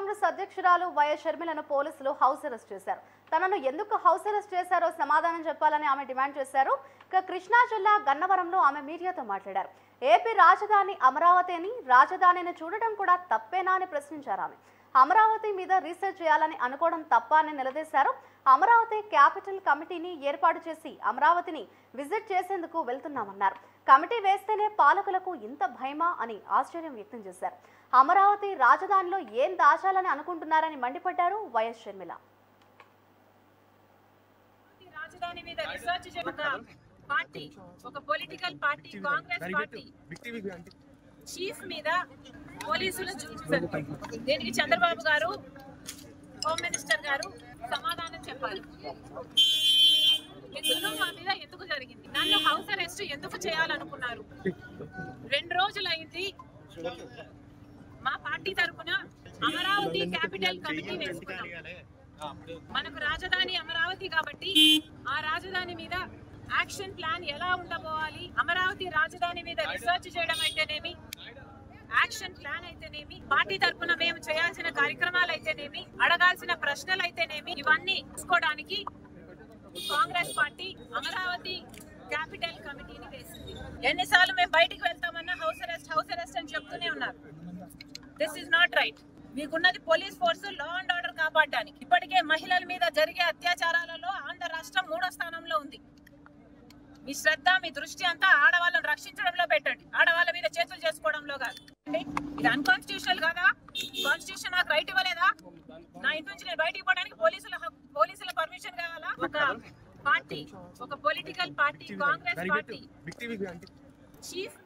కాంగ్రెస్ అధ్యక్షురాలు వైఎస్ షర్మిలను పోలీసులు house arrest చేశారు. తనను ఎందుకు హౌస్ అరెస్ట్ చేశారో సమాధానం చెప్పాలని ఆమె డిమాండ్ చేశారు. ఇక కృష్ణా జిల్లా గన్నవరంలో ఆమె మీడియాతో మాట్లాడారు. ఏపీ రాజధాని అమరావతి అని, రాజధానిని చూడటం కూడా తప్పేనా అని ప్రశ్నించారు ఆమె. అమరావతి మీద రీసెర్చ్ చేయాలని అనుకోవడం తప్ప అని నిలదీశారు. అమరావతి క్యాపిటల్ కమిటీని ఏర్పాటు చేసి అమరావతిని విజిట్ చేసేందుకు వెళ్తున్నామన్నారు. కమిటీ వేస్తేనే పాలకులకు ఇంత భయమా అని ఆశ్చర్యం వ్యక్తం చేశారు. అమరావతి రాజధానిలో ఏం దాచాలని అనుకుంటున్నారని మండిపడ్డారు వైఎస్ షర్మిల. రాజధాని మీద రీసెర్చ్ పార్టీ, ఒక political party Congress party chief మీద పోలీసులు చూపించారు. దీనికి చంద్రబాబు గారు, హోమ్ మినిస్టర్ గారు సమాధానం చెప్పాలి. మా మీద ఎందుకు జరిగింది, నన్ను హౌస్ అరెస్ట్ ఎందుకు చేయాలనుకున్నారు? 2 రోజులైంది మా పార్టీ తరఫున అమరావతి క్యాపిటల్ కమిటీ వేసుకున్నాం. మనకు రాజధాని అమరావతి కాబట్టి ఆ రాజధాని మీద యాక్షన్ ప్లాన్ ఎలా ఉండబోవాలి, అమరావతి రాజధాని మీద రీసెర్చ్ చేయడం అయితేనేమి, యాక్షన్ ప్లాన్ అయితేనేమి, పార్టీ తరఫున మేము చేయాల్సిన కార్యక్రమాలు అయితేనేమి, అడగాల్సిన ప్రశ్నలు అయితేనేమి, ఇవన్నీ తీసుకోవడానికి కాంగ్రెస్ పార్టీ అమరావతి క్యాపిటల్ కమిటీని వేసింది. ఎన్నిసార్లు మేము బయటికి వెళ్తామన్నా హౌస్ అరెస్ట్ అని చెప్తూనే ఉన్నారు. This is not right. మీకున్నది police force, law and order కాపాడడానికి. ఇప్పటికే మహిళల మీద జరిగే అత్యాచారాలలో ఆంధ్ర రాష్ట్రం 3వ స్థానంలో ఉంది. మీ శ్రద్ధ, మీ దృష్టి అంతా ఆడవాళ్ళను రక్షించడంలో పెట్టండి, ఆడవాళ్ళ మీద చేతులు చేసుకోవడంలో కాదు. ఇది అన్కాన్స్టిట్యూషనల్ కాదా? కాన్స్టిట్యూషన్ నాకు రైట్ ఇవ్వలేదా? నా ఇంటి నుంచి నేను బయటికి పోవడానికి పోలీసుల పర్మిషన్ కావాలా? ఒక పార్టీ, ఒక political party Congress party chief